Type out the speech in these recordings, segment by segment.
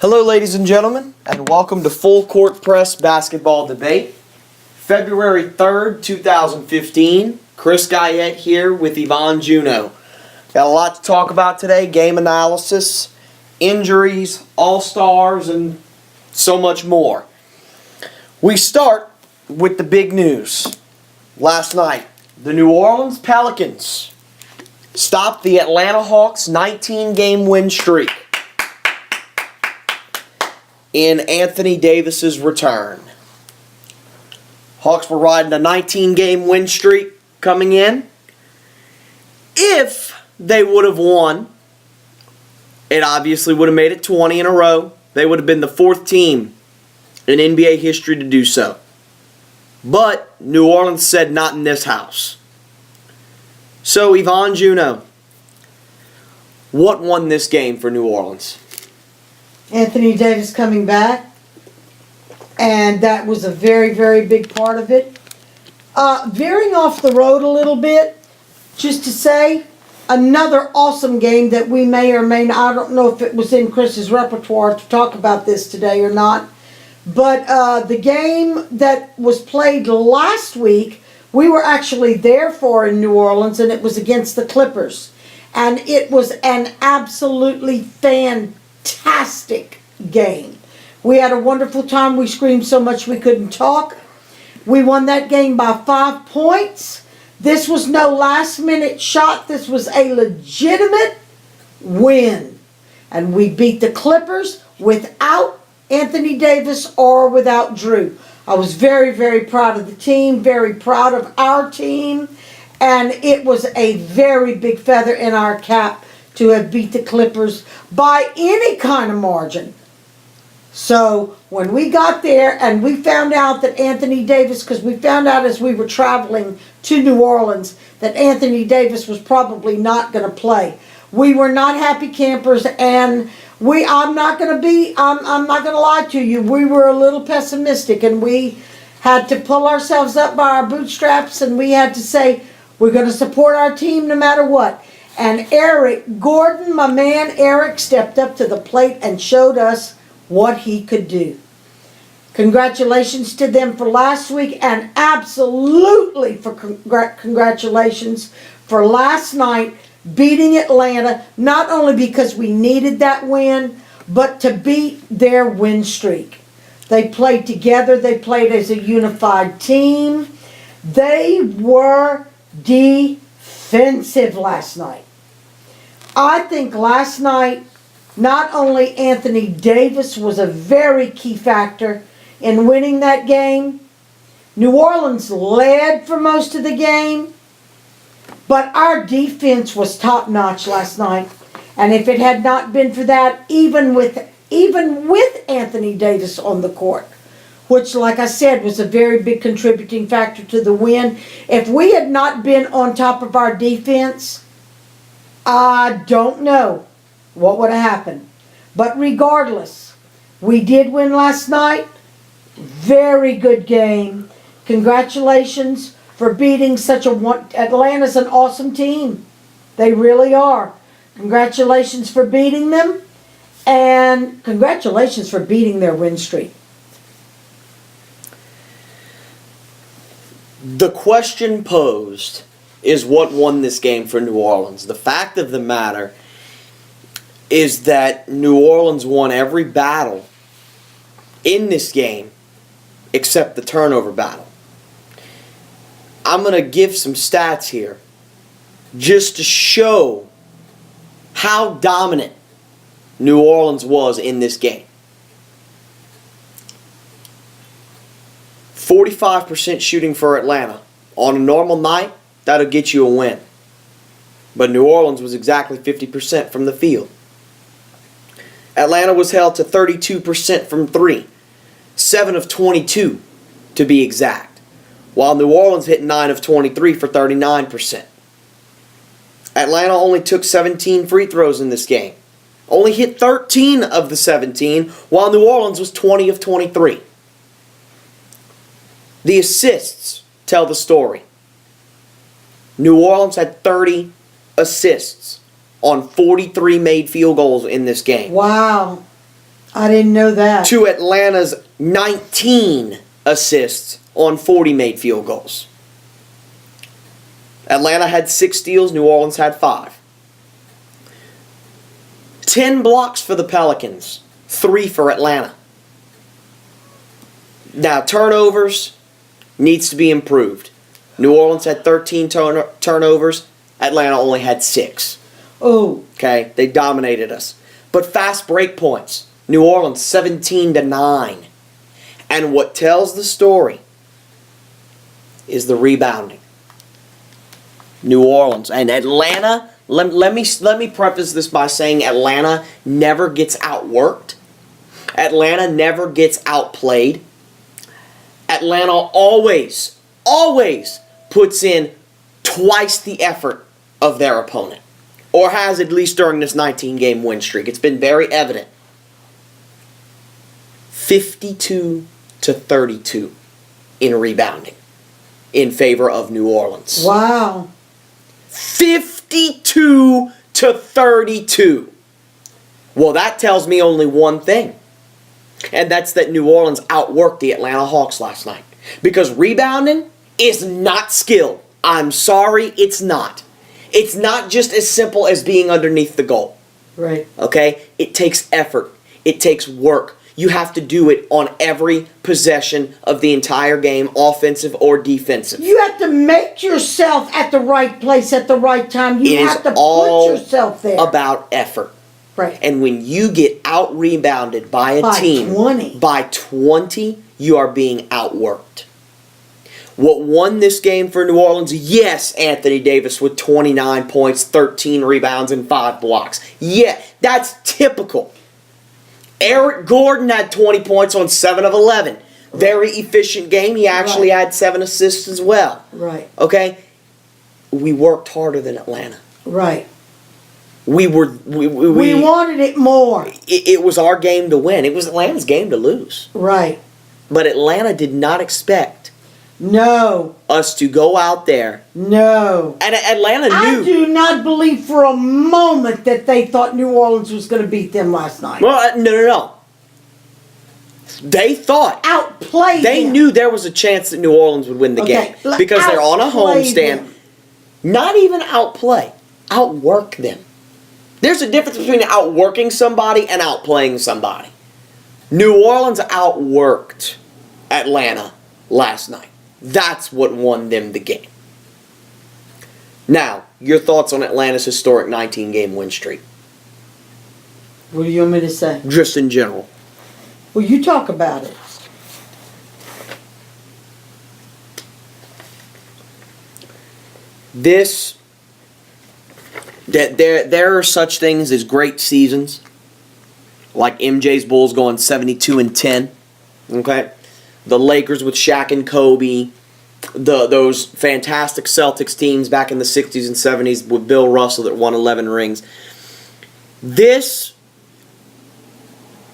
Hello, ladies and gentlemen, and welcome to Full Court Press Basketball Debate. February 3rd, 2015. Chris Guyette here with Yvonne Juneau. Got a lot to talk about today, game analysis, injuries, all-stars, and so much more. We start with the big news. Last night, the New Orleans Pelicans stopped the Atlanta Hawks' 19-game win streak in Anthony Davis's return. Hawks were riding a 19-game win streak coming in. If they would have won, it obviously would have made it 20 in a row. They would have been the fourth team in NBA history to do so. But New Orleans said not in this house. So, Yvonne Juneau, what won this game for New Orleans? Anthony Davis coming back, and that was a very, very big part of it. Veering off the road a little bit, just to say, another awesome game that we may or may not, I don't know if it was in Chris's repertoire to talk about this today or not, but the game that was played last week, we were actually there for in New Orleans, and it was against the Clippers. And it was an absolutely fantastic game. We had a wonderful time. We screamed so much we couldn't talk. We won that game by 5 points. This was no last-minute shot. This was a legitimate win. And we beat the Clippers without Anthony Davis or without Drew. I was very, very proud of the team, very proud of our team, and it was a very big feather in our cap to have beat the Clippers by any kind of margin. So when we got there and we found out that Anthony Davis, because we found out as we were traveling to New Orleans that Anthony Davis was probably not going to play, we were not happy campers, and I'm not going to lie to you, we were a little pessimistic, and we had to pull ourselves up by our bootstraps, and we had to say we're going to support our team no matter what. And Eric Gordon, my man Eric, stepped up to the plate and showed us what he could do. Congratulations to them for last week, and absolutely for congratulations for last night beating Atlanta, not only because we needed that win, but to beat their win streak. They played together. They played as a unified team. They were defensive last night. I think last night, not only Anthony Davis was a very key factor in winning that game. New Orleans led for most of the game, but our defense was top-notch last night. And if it had not been for that, even with Anthony Davis on the court, which, like I said, was a very big contributing factor to the win, if we had not been on top of our defense, I don't know what would have happened. But regardless, we did win last night. Very good game. Congratulations for beating Atlanta's an awesome team. They really are. Congratulations for beating them, and congratulations for beating their win streak. The question posed is what won this game for New Orleans. The fact of the matter is that New Orleans won every battle in this game except the turnover battle. I'm going to give some stats here just to show how dominant New Orleans was in this game. 45% shooting for Atlanta. On a normal night, that'll get you a win. But New Orleans was exactly 50% from the field. Atlanta was held to 32% from 3. 7 of 22 to be exact. While New Orleans hit 9 of 23 for 39%. Atlanta only took 17 free throws in this game. Only hit 13 of the 17, while New Orleans was 20 of 23. The assists tell the story. New Orleans had 30 assists on 43 made field goals in this game. Wow. I didn't know that. to Atlanta's 19 assists on 40 made field goals. Atlanta had 6 steals, New Orleans had 5. 10 blocks for the Pelicans, 3 for Atlanta. Now, turnovers needs to be improved. New Orleans had 13 turnovers, Atlanta only had 6. Oh, Okay, they dominated us. But fast break points, New Orleans 17-9. And what tells the story is the rebounding. New Orleans and Atlanta. Let me preface this by saying Atlanta never gets outworked. Atlanta never gets outplayed. Atlanta always puts in twice the effort of their opponent. Or has, at least during this 19-game win streak. It's been very evident. 52-32 in rebounding in favor of New Orleans. wow. 52-32. Well, that tells me only one thing. And that's that New Orleans outworked the Atlanta Hawks last night. Because rebounding is not skill. I'm sorry, it's not. It's not just as simple as being underneath the goal. Right. Okay? It takes effort. It takes work. You have to do it on every possession of the entire game, offensive or defensive. You have to make yourself at the right place at the right time. You It is have to all put yourself there. about effort. Right. And when you get out-rebounded by a team 20. by 20, you are being outworked. What won this game for New Orleans? Yes, Anthony Davis with 29 points, 13 rebounds, and 5 blocks. Yeah, that's typical. Eric Gordon had 20 points on 7 of 11. Very efficient game. He actually had 7 assists as well. Right. Okay? We worked harder than Atlanta. Right. We wanted it more. It was our game to win. It was Atlanta's game to lose. Right. But Atlanta did not expect No. us to go out there. No. And Atlanta I knew. do not believe for a moment that they thought New Orleans was going to beat them last night. Well, no. They thought. Outplayed They them. knew there was a chance that New Orleans would win the Okay, game. Because they're on a outplay homestand. them. Not even outplay. Outwork them. There's a difference between outworking somebody and outplaying somebody. New Orleans outworked Atlanta last night. That's what won them the game. Now, your thoughts on Atlanta's historic 19-game win streak, What do you want me to say? just in general. Well, you talk about it. There are such things as great seasons, like MJ's Bulls going 72-10. Okay, the Lakers with Shaq and Kobe, those fantastic Celtics teams back in the 60s and 70s with Bill Russell that won 11 rings. This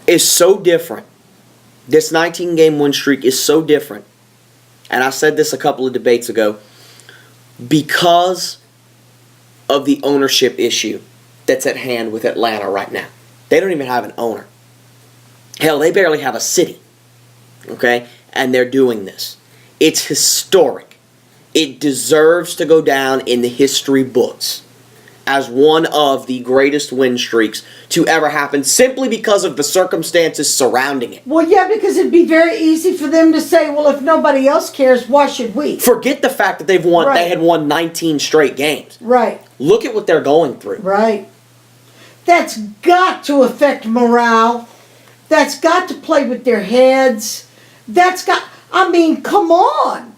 is so different. This 19-game win streak is so different. And I said this a couple of debates ago. Because of the ownership issue that's at hand with Atlanta right now. They don't even have an owner. Hell, they barely have a city. Okay? And they're doing this. It's historic. It deserves to go down in the history books as one of the greatest win streaks to ever happen, simply because of the circumstances surrounding it. Well, yeah, because it'd be very easy for them to say, well, if nobody else cares, why should we? Forget the fact that they've won. Right. They had won 19 straight games. Right. Look at what they're going through. Right. That's got to affect morale. That's got to play with their heads. Come on.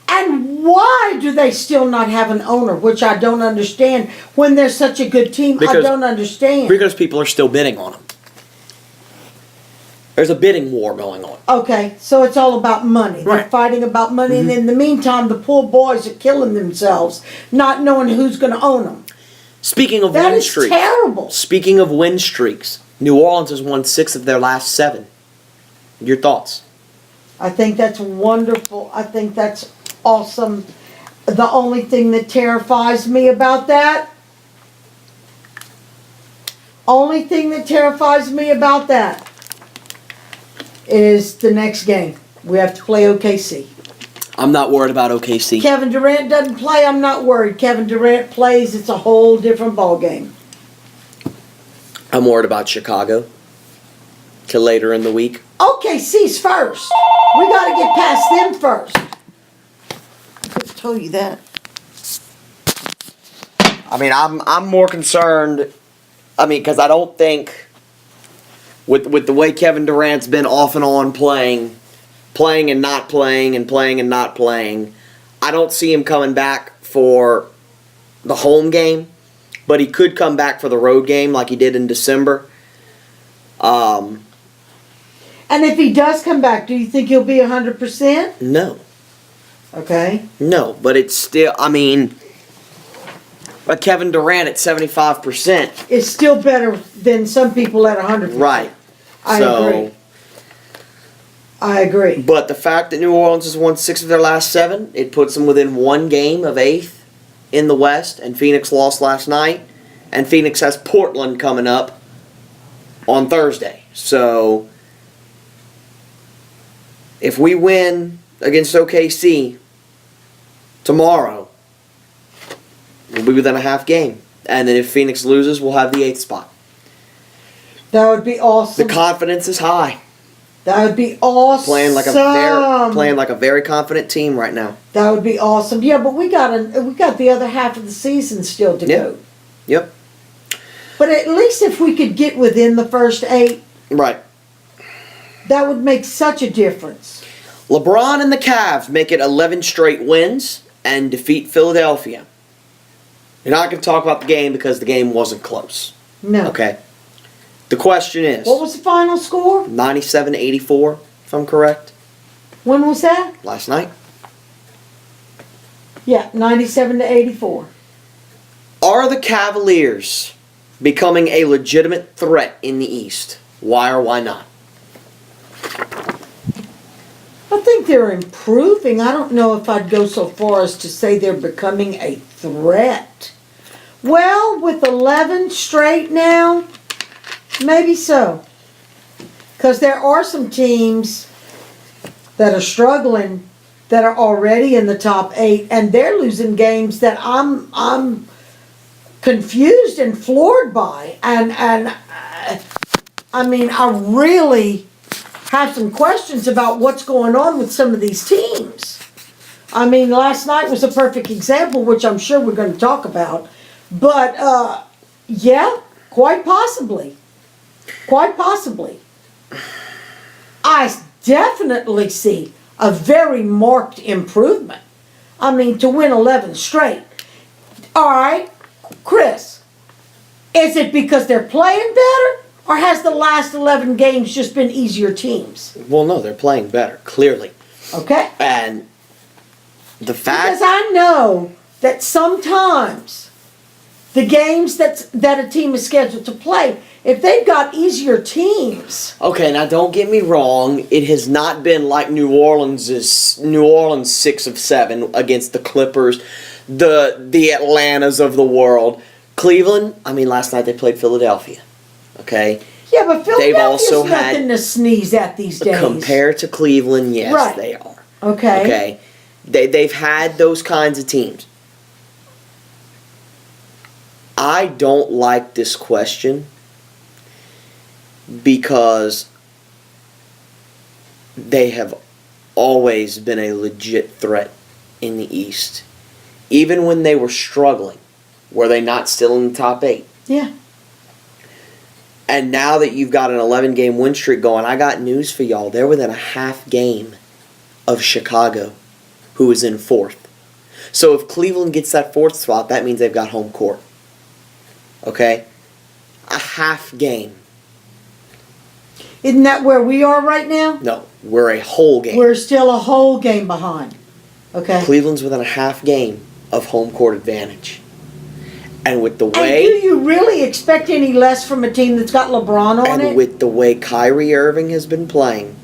And why do they still not have an owner, which I don't understand, when they're such a good team? I don't understand. Because people are still bidding on them. There's a bidding war going on. Okay, so it's all about money. They're Right. fighting about money, and in the meantime, the poor boys are killing themselves, not knowing who's going to own them. Speaking of That win is streaks. terrible. Speaking of win streaks, New Orleans has won 6 of their last 7. Your thoughts? I think that's wonderful. I think that's awesome. The only thing that terrifies me about that, is the next game. We have to play OKC. I'm not worried about OKC. Kevin Durant doesn't play, I'm not worried. Kevin Durant plays, it's a whole different ballgame. I'm worried about Chicago. Till later in the week. OKC's first. We got to get past them first. I could have told you that. I mean, I'm more concerned. I mean, because I don't think with the way Kevin Durant's been off and on playing and not playing and playing and not playing, I don't see him coming back for the home game, but he could come back for the road game like he did in December. And if he does come back, do you think he'll be 100%? No. Okay. No, but it's still, I mean, a Kevin Durant at 75%. It's still better than some people at 100%. Right. I agree. I agree. But the fact that New Orleans has won 6 of their last 7, it puts them within 1 game of 8th in the West, and Phoenix lost last night, and Phoenix has Portland coming up on Thursday. So, if we win against OKC tomorrow, we'll be within a half game. And then if Phoenix loses, we'll have the 8th spot. That would be awesome. The confidence is high. That would be awesome. Playing like a very confident team right now. That would be awesome. Yeah, but we got the other half of the season still to go. Yep. But at least if we could get within the first 8, Right. that would make such a difference. LeBron and the Cavs make it 11 straight wins and defeat Philadelphia. You're not going to talk about the game because the game wasn't close. No. Okay. The question is, What was the final score? 97-84, if I'm correct, When was that? last night. Yeah, 97-84. Are the Cavaliers becoming a legitimate threat in the East? Why or why not? I think they're improving. I don't know if I'd go so far as to say they're becoming a threat. Well, with 11 straight now, maybe so. Because there are some teams that are struggling that are already in the top 8, and they're losing games that I'm confused and floored by. And I mean, I really have some questions about what's going on with some of these teams. I mean, last night was a perfect example, which I'm sure we're going to talk about. But, yeah, quite possibly. Quite possibly. I definitely see a very marked improvement. I mean, to win 11 straight. All right, Chris, is it because they're playing better? Or has the last 11 games just been easier teams? Well, no, they're playing better, clearly. Okay. And the fact... Because I know that sometimes the games that a team is scheduled to play, if they've got easier teams... Okay, now don't get me wrong. It has not been like New Orleans 6 of 7 against the Clippers, the Atlantas of the world. Cleveland, I mean, last night they played Philadelphia. Okay? Yeah, but Philadelphia's also nothing to sneeze at these days. Compared to Cleveland, yes, Right. they are. Okay. Okay? They've had those kinds of teams. I don't like this question because they have always been a legit threat in the East. Even when they were struggling, were they not still in the top 8? Yeah. And now that you've got an 11-game win streak going, I got news for y'all. They're within a half game of Chicago, who is in 4th. So if Cleveland gets that 4th spot, that means they've got home court. Okay? A half game. Isn't that where we are right now? No, we're a whole game. We're still a whole game behind. Okay. Cleveland's within a half game of home court advantage. And with the And way... do you really expect any less from a team that's got LeBron on it? And with the way Kyrie Irving has been playing,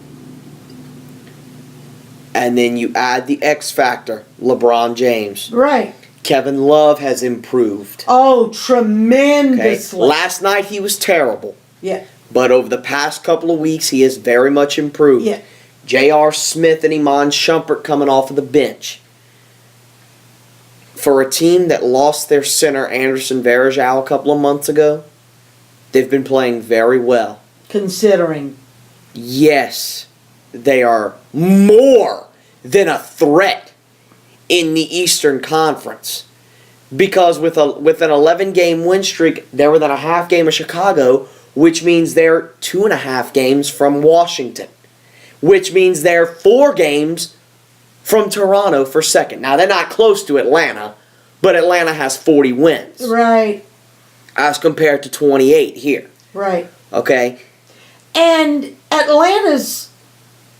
and then you add the X factor, LeBron James. Right. Kevin Love has improved. Oh, Okay? tremendously. Last night he was terrible. Yeah. But over the past couple of weeks, he has very much improved. Yeah. J.R. Smith and Iman Shumpert coming off of the bench. For a team that lost their center, Anderson Varejao, a couple of months ago, they've been playing very well. Considering. Yes, they are more than a threat in the Eastern Conference. Because with an 11-game win streak, they're within a half game of Chicago, which means they're 2.5 games from Washington. Which means they're 4 games from Toronto for second. Now, they're not close to Atlanta, but Atlanta has 40 wins. Right. As compared to 28 here. Right. Okay? And Atlanta's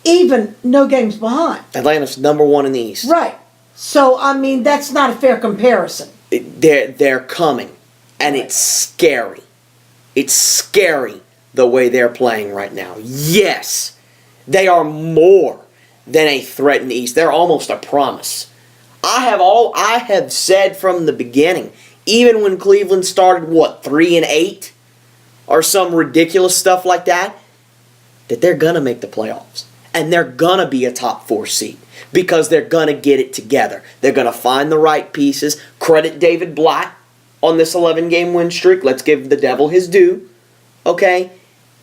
even no games behind. Atlanta's number 1 in the East. Right. So, I mean, that's not a fair comparison. They're coming. And it's scary. It's scary the way they're playing right now. Yes, they are more than a threat in the East. They're almost a promise. I have said from the beginning, even when Cleveland started, 3-8? Or some ridiculous stuff like that they're going to make the playoffs. And they're going to be a top 4 seed. Because they're going to get it together. They're going to find the right pieces. Credit David Blatt on this 11-game win streak. Let's give the devil his due. Okay?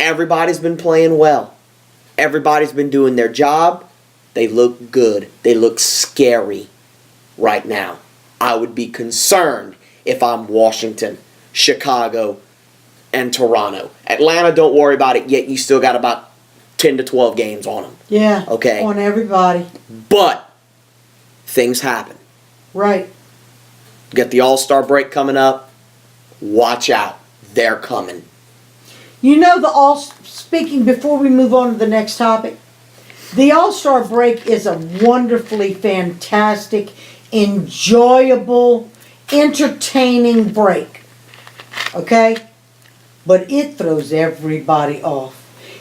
Everybody's been playing well. Everybody's been doing their job. They look good. They look scary right now. I would be concerned if I'm Washington, Chicago, and Toronto. Atlanta, don't worry about it yet. You still got about 10 to 12 games on them. Yeah. Okay. On everybody. But things happen. Right. Get the All-Star break coming up. Watch out. They're coming. You know, speaking before we move on to the next topic, the All-Star break is a wonderfully fantastic, enjoyable, entertaining break. Okay? But it throws everybody off.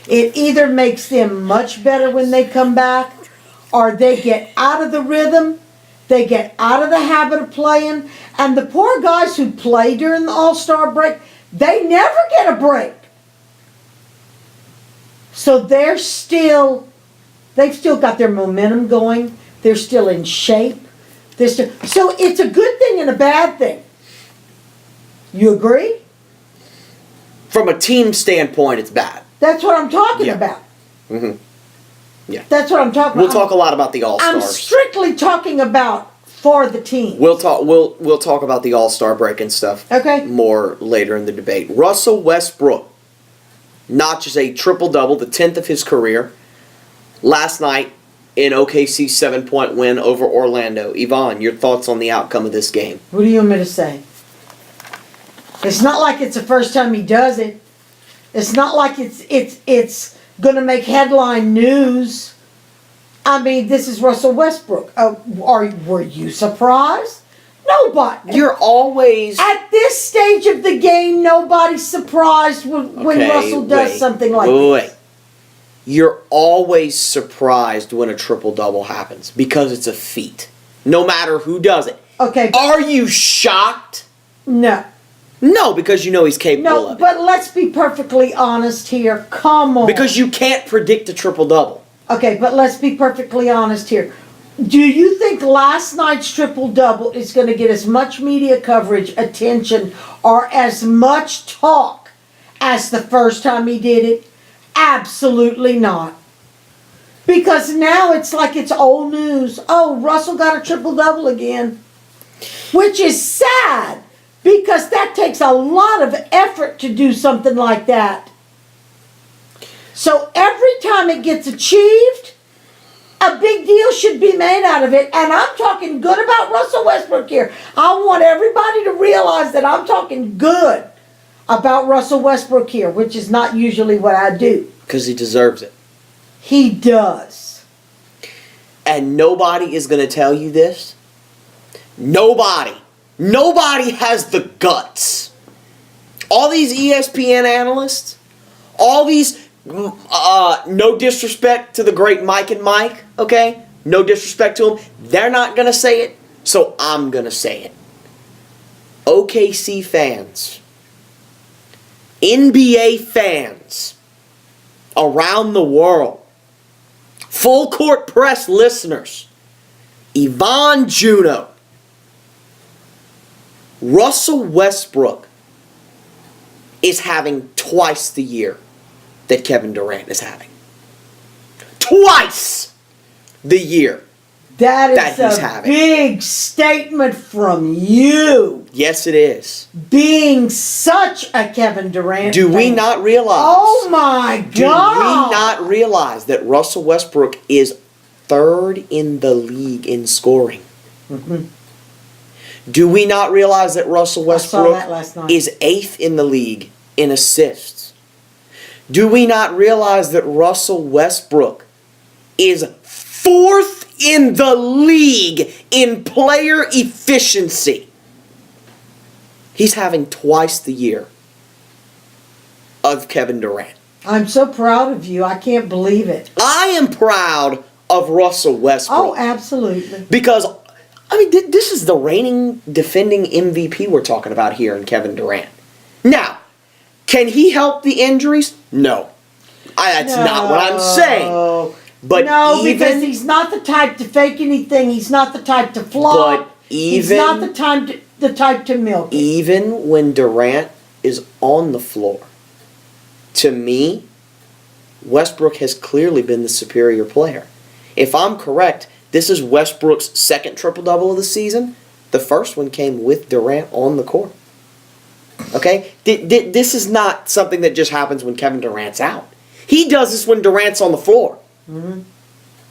It either makes them much better when they come back, or they get out of the rhythm, they get out of the habit of playing, and the poor guys who play during the All-Star break, they never get a break. So they've still got their momentum going, they're still in shape, so it's a good thing and a bad thing. You agree? From a team standpoint, it's bad. That's what I'm talking Yeah. about. Mm-hmm. Yeah. That's what I'm talking We'll about. talk a lot about the All-Stars. I'm strictly talking about for the team. We'll talk about the All-Star break and stuff Okay. more later in the debate. Russell Westbrook notches a triple-double, the 10th of his career, last night in OKC's 7-point win over Orlando. Yvonne, your thoughts on the outcome of this game? What do you want me to say? It's not like it's the first time he does it. It's not like it's going to make headline news. I mean, this is Russell Westbrook. Were you surprised? Nobody. You're always... At this stage of the game, nobody's surprised when Russell does something like this. You're always surprised when a triple-double happens because it's a feat. No matter who does it. Okay. Are you shocked? No. No, because you know he's capable No, of it. but let's be perfectly honest here. Come on. Because you can't predict a triple-double. Okay, but let's be perfectly honest here. Do you think last night's triple-double is going to get as much media coverage, attention, or as much talk as the first time he did it? Absolutely not. Because now it's like it's old news. Oh, Russell got a triple-double again. Which is sad, because that takes a lot of effort to do something like that. So every time it gets achieved, a big deal should be made out of it. And I'm talking good about Russell Westbrook here. I want everybody to realize that I'm talking good about Russell Westbrook here, which is not usually what I do. Because he deserves it. He does. And nobody is going to tell you this. Nobody has the guts. All these ESPN analysts, all these, no disrespect to the great Mike and Mike, okay? No disrespect to them. They're not going to say it, so I'm going to say it. OKC fans, NBA fans, around the world, Full Court Press listeners, Yvonne Juno, Russell Westbrook is having twice the year that Kevin Durant is having. Twice the year That that is he's a having. big statement from you, Yes, it is. being such a Kevin Durant Do we fan. not realize? Oh my Do we God! not realize that Russell Westbrook is third in the league in scoring? Mhm. Do we not realize that Russell I saw Westbrook that last night. is eighth in the league in assists? Do we not realize that Russell Westbrook is fourth in the league in player efficiency? He's having twice the year of Kevin Durant. I'm so proud of you. I can't believe it. I am proud of Russell Westbrook. Oh, absolutely. Because, I mean, this is the reigning, defending MVP we're talking about here in Kevin Durant. Now, can he help the injuries? No. That's not what I'm saying. But no, because even, he's not the type to fake anything. He's not the type to flop. but he's even, not the type to milk it. even when Durant is on the floor, to me, Westbrook has clearly been the superior player. If I'm correct, this is Westbrook's second triple-double of the season. The first one came with Durant on the court. Okay? This is not something that just happens when Kevin Durant's out. He does this when Durant's on the floor. Mhm.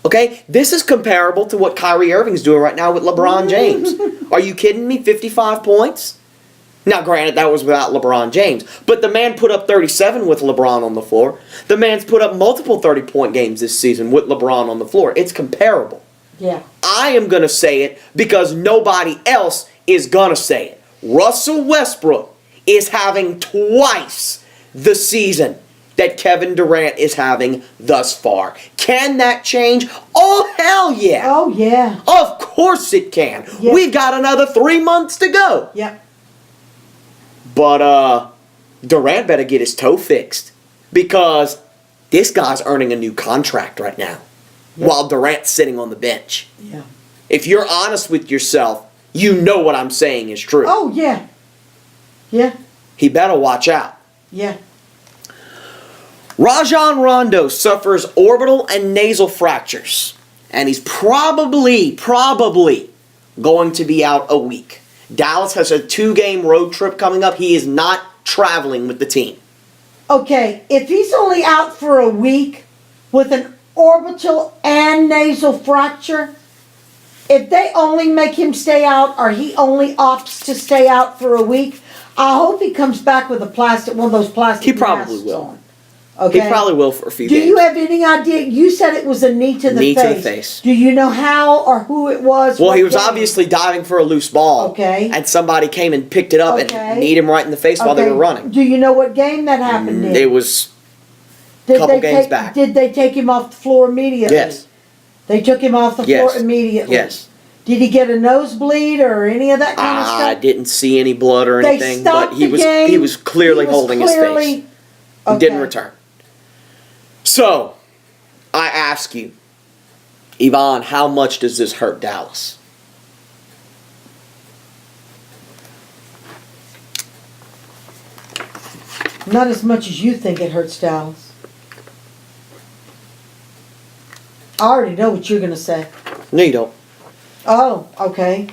Okay? This is comparable to what Kyrie Irving's doing right now with LeBron James. Are you kidding me? 55 points? Now, granted, that was without LeBron James. But the man put up 37 with LeBron on the floor. The man's put up multiple 30-point games this season with LeBron on the floor. It's comparable. Yeah. I am going to say it because nobody else is going to say it. Russell Westbrook is having twice the season that Kevin Durant is having thus far. Can that change? Oh, hell yeah. Oh, yeah. Of course it can. Yeah. We've got another 3 months to go. Yep. But Durant better get his toe fixed because this guy's earning a new contract right now while Durant's sitting on the bench. Yeah. If you're honest with yourself, you know what I'm saying is true. Oh, yeah. Yeah. He better watch out. Yeah. Rajon Rondo suffers orbital and nasal fractures, and he's probably going to be out a week. Dallas has a 2-game road trip coming up. He is not traveling with the team. Okay, if he's only out for a week with an orbital and nasal fracture, if they only make him stay out or he only opts to stay out for a week, I hope he comes back with one of those plastic He probably masks will. on. Okay. He probably will for a few Do games. you have any idea? You said it was a knee to the Knee face. to the face. Do you know how or who it was? Well, what he was game? obviously diving for a loose ball. Okay. And somebody came and picked it up Okay. and kneed him right in the face while they Okay. were running. Do you know what game that happened in? It was Did couple they games take, back. Did they take him off the floor immediately? yes. They took him off the Yes. floor immediately. Yes. Did he get a nosebleed or any of that kind of I stuff? didn't see any blood or They anything, stopped but he the was game. he was clearly He was holding his face. clearly- He didn't Okay. return. So, I ask you, Yvonne, how much does this hurt Dallas? Not as much as you think it hurts Dallas. I already know what you're going to say. No, you don't. Oh, okay.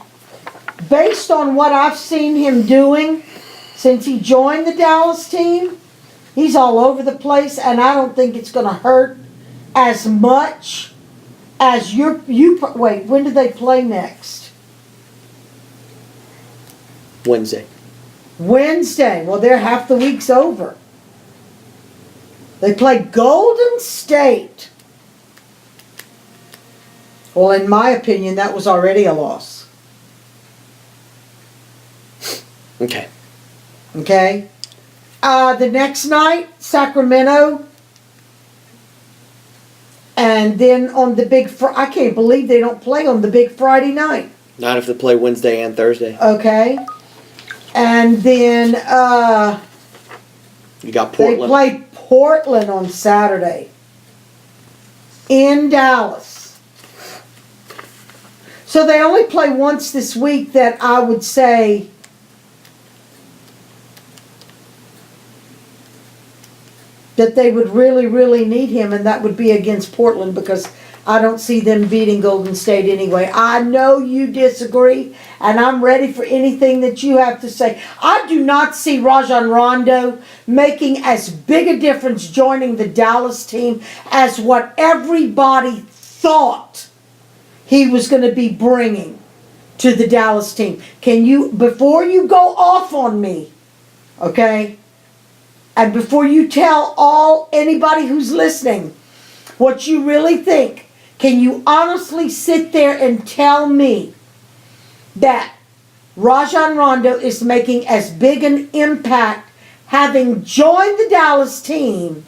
Based on what I've seen him doing since he joined the Dallas team, he's all over the place, and I don't think it's going to hurt as much as wait, when do they play next? Wednesday. Wednesday. Well, they're half the week's over. They play Golden State. Well, in my opinion, that was already a loss. Okay. Okay? The next night, Sacramento. And then on the I can't believe they don't play on the big Friday night. Not if they play Wednesday and Thursday. Okay? And then You got they Portland. play Portland on Saturday. In Dallas. So they only play once this week that I would say that they would really, really need him, and that would be against Portland, because I don't see them beating Golden State anyway. I know you disagree, and I'm ready for anything that you have to say. I do not see Rajon Rondo making as big a difference joining the Dallas team as what everybody thought he was going to be bringing to the Dallas team. Can you, before you go off on me, okay, and before you tell anybody who's listening what you really think, can you honestly sit there and tell me that Rajon Rondo is making as big an impact having joined the Dallas team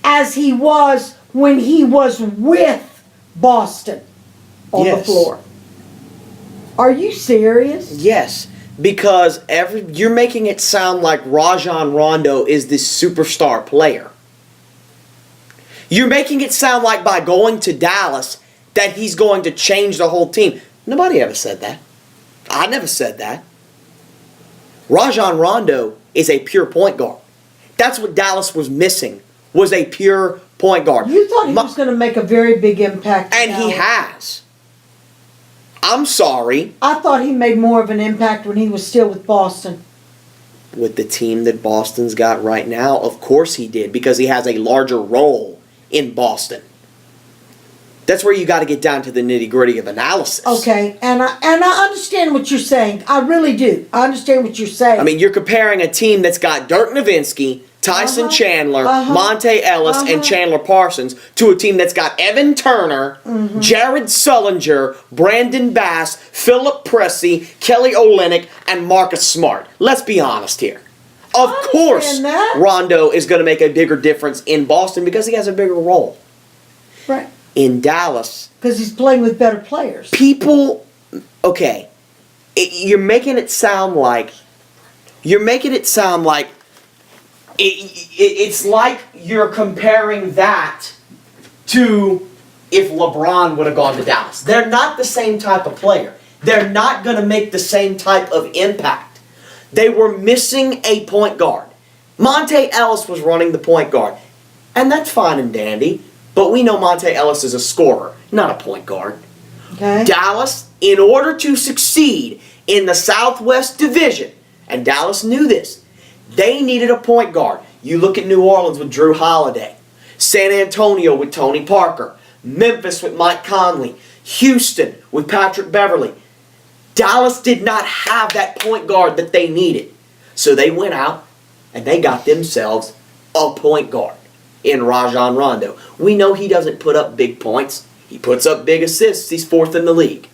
as he was when he was with Boston on the Yes. floor? Are you serious? Yes, because you're making it sound like Rajon Rondo is this superstar player. You're making it sound like by going to Dallas that he's going to change the whole team. Nobody ever said that. I never said that. Rajon Rondo is a pure point guard. That's what Dallas was missing, was a pure point guard. You thought he was going to make a very big impact. And he has. I'm sorry. I thought he made more of an impact when he was still with Boston. With the team that Boston's got right now, of course he did, because he has a larger role in Boston. That's where you got to get down to the nitty-gritty of analysis. Okay, and I understand what you're saying. I really do. I understand what you're saying. I mean, you're comparing a team that's got Dirk Nowitzki, Tyson Chandler, Monte Ellis, and Chandler Parsons to a team that's got Evan Turner, Jared Sullinger, Brandon Bass, Philip Pressey, Kelly Olynyk, and Marcus Smart. Let's be honest here. Of course, that. Rondo is going to make a bigger difference in Boston because he has a bigger role. Right. In Dallas, Because he's playing with better players. people, okay, you're making it sound like it's like you're comparing that to if LeBron would have gone to Dallas. They're not the same type of player. They're not going to make the same type of impact. They were missing a point guard. Monte Ellis was running the point guard. And that's fine and dandy, but we know Monte Ellis is a scorer, not a point guard. Okay. Dallas, in order to succeed in the Southwest Division, and Dallas knew this, they needed a point guard. You look at New Orleans with Drew Holiday, San Antonio with Tony Parker, Memphis with Mike Conley, Houston with Patrick Beverly. Dallas did not have that point guard that they needed. So they went out and they got themselves a point guard in Rajon Rondo. We know he doesn't put up big points. He puts up big assists. He's fourth in the league.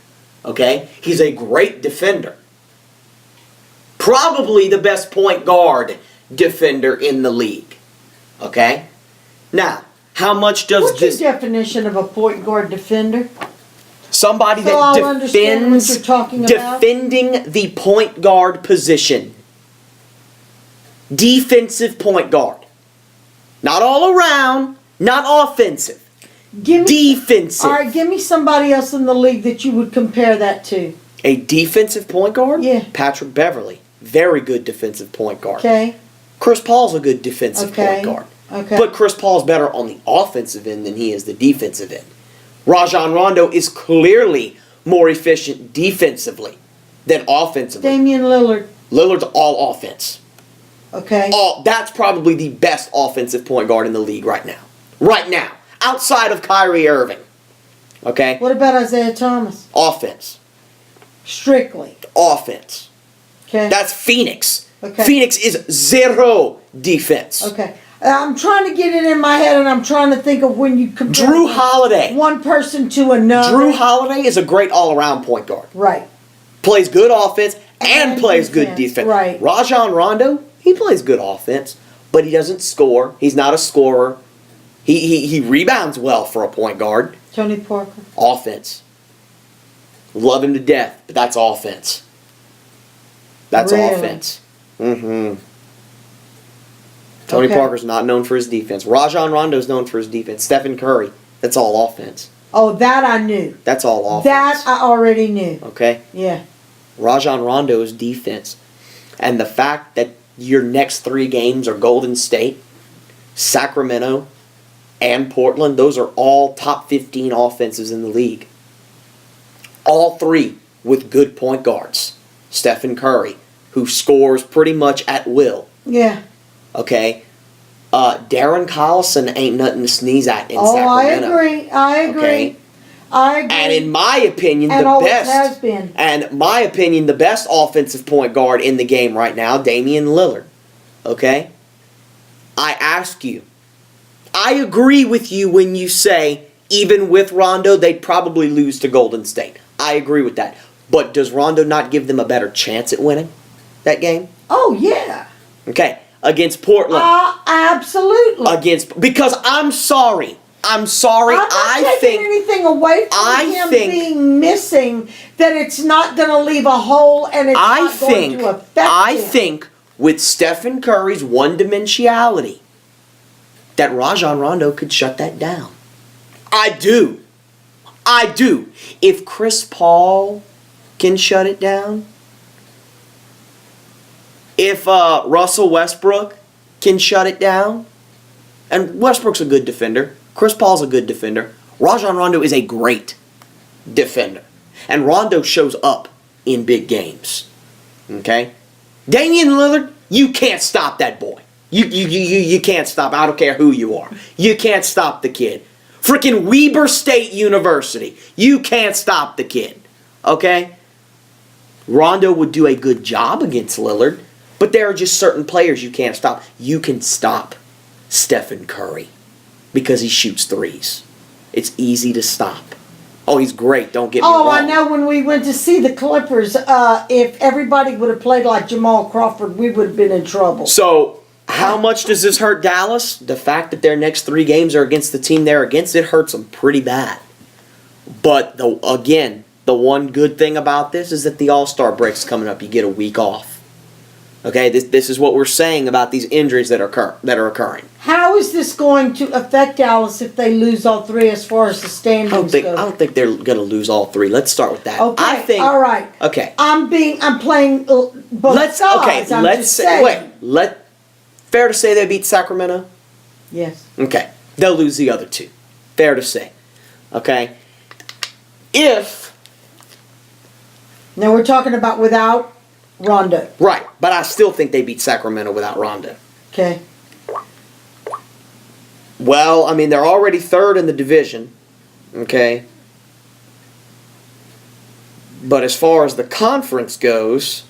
Okay? He's a great defender. Probably the best point guard defender in the league. Okay? Now, how much does What's this... your definition of a point guard defender? Somebody So I'll that understand what defends, you're talking about. defending the point guard position. Defensive point guard. Not all around, not offensive. Defensive. All right, give me somebody else in the league that you would compare that to. A defensive point guard? Yeah. Patrick Beverly. Very good defensive point guard. Okay. Chris Paul's a good defensive Okay. point guard. Okay. But Chris Paul's better on the offensive end than he is the defensive end. Rajon Rondo is clearly more efficient defensively than offensively. Damian Lillard. Lillard's all offense. Okay. That's probably the best offensive point guard in the league right now. Right now. Outside of Kyrie Irving. Okay? What about Isaiah Thomas? Offense. Strictly. Offense. Okay. That's Phoenix. Okay. Phoenix is zero defense. Okay. I'm trying to get it in my head, and I'm trying to think of when you compare Drew Holiday. one person to another. Drew Holiday is a great all-around point guard. Right. Plays good offense and And plays good defense, defense. right. Rajon Rondo, he plays good offense, but he doesn't score. He's not a scorer. He rebounds well for a point guard. Tony Parker. Offense. Love him to death, but that's offense. That's Really? offense. Mm-hmm. Tony Okay. Parker's not known for his defense. Rajon Rondo's known for his defense. Stephen Curry, that's all offense. Oh, that I knew. That's all offense. That I already knew. Okay? Yeah. Rajon Rondo is defense. And the fact that your next 3 games are Golden State, Sacramento, and Portland, those are all top 15 offenses in the league. All 3 with good point guards. Stephen Curry, who scores pretty much at will. Yeah. Okay? Darren Collison ain't nothing to sneeze at in Oh, Sacramento. I agree. Okay. I agree. And in my opinion, And the always best has been. and my opinion, the best offensive point guard in the game right now, Damian Lillard. Okay? I ask you. I agree with you when you say even with Rondo, they'd probably lose to Golden State. I agree with that. But does Rondo not give them a better chance at winning that game? Oh, yeah. Okay. Against Portland. Absolutely. Because I'm sorry. I'm sorry. I'm not I taking think anything away from him being missing, that it's not going to leave a hole and it's not going to affect him. think with Stephen Curry's one-dimensionality that Rajon Rondo could shut that down. I do. If Chris Paul can shut it down, if Russell Westbrook can shut it down, and Westbrook's a good defender, Chris Paul's a good defender, Rajon Rondo is a great defender. And Rondo shows up in big games. Okay? Damian Lillard, you can't stop that boy. You can't stop. I don't care who you are. You can't stop the kid. Freaking Weber State University. You can't stop the kid. Okay? Rondo would do a good job against Lillard, but there are just certain players you can't stop. You can stop Stephen Curry because he shoots threes. It's easy to stop. Oh, he's great. Don't get me wrong. Oh, I know when we went to see the Clippers, if everybody would have played like Jamal Crawford, we would have been in trouble. So, how much does this hurt Dallas? The fact that their next 3 games are against the team they're against, it hurts them pretty bad. But, the one good thing about this is that the All-Star break's coming up. You get a week off. Okay, this is what we're saying about these injuries that are occurring. How is this going to affect Dallas if they lose all 3 as far as the standings I go? don't think they're going to lose all 3. Let's start with that. Okay, I think, all right. Okay. I'm playing both sides. I'm let's just say, saying. fair to say they beat Sacramento? Yes. Okay. They'll lose the other 2. Fair to say. Okay. Now we're talking about without Rondo. Right, but I still think they beat Sacramento without Rondo. Okay. Well, I mean, they're already 3rd in the division. Okay. But as far as the conference goes,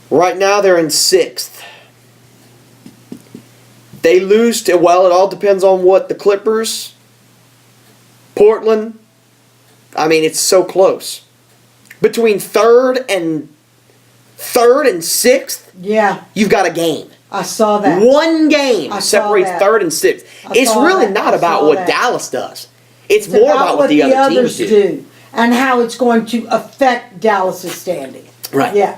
right now they're in 6th. They lose to, well, it all depends on what the Clippers, Portland, I mean, it's so close. Between 3rd and 6th, Yeah, you've got a game. I saw that. One game I saw separates that. 3rd and 6th. I It's saw really that. not I about saw what that. Dallas does. It's It's more about what the other others teams do. and how it's going to affect Dallas's standing. Right. Yeah.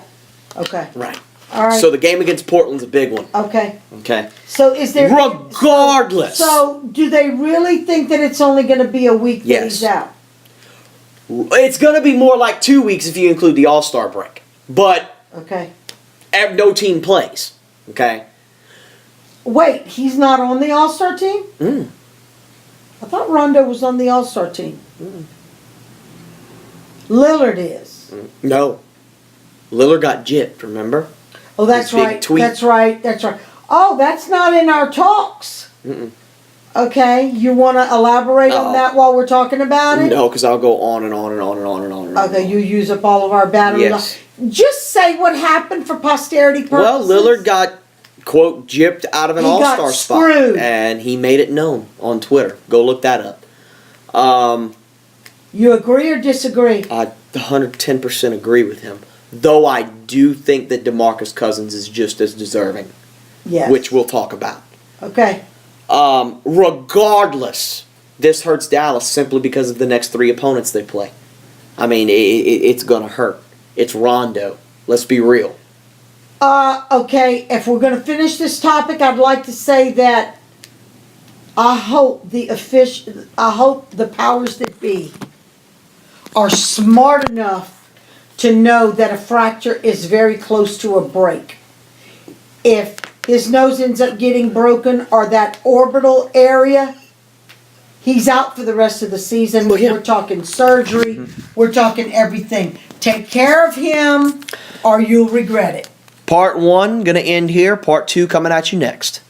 Okay. Right. All right. So the game against Portland's a big one. Okay. Okay. So is there Regardless. So do they really think that it's only going to be a week that Yes. he's out? It's going to be more like 2 weeks if you include the All-Star break. But Okay. no team plays. Okay. Wait, he's not on the All-Star team? Mm. I thought Rondo was on the All-Star team. Lillard is. No. Lillard got gypped, remember? Oh, that's His big right. tweet. That's right. That's right. Oh, that's not in our talks. Mm-mm. Okay, you want to elaborate on No. that while we're talking about it? No, because I'll go on and on and on and on and on and on. Okay, you use up all of our battery. Yes. Just say what happened for posterity Well, purposes. Lillard got, quote, gypped out of an He got All-Star spot. screwed. And he made it known on Twitter. Go look that up. You agree or disagree? I 110% agree with him. Though I do think that DeMarcus Cousins is just as deserving, Yes. which we'll talk about. Okay. Regardless, this hurts Dallas simply because of the next 3 opponents they play. I mean, it's going to hurt. It's Rondo. Let's be real. Okay, if we're gonna finish this topic, I'd like to say that I hope the powers that be are smart enough to know that a fracture is very close to a break. If his nose ends up getting broken or that orbital area, he's out for the rest of the season. Well, yeah. We're talking surgery, we're talking everything. Take care of him or you'll regret it. Part 1 gonna end here. Part 2 coming at you next.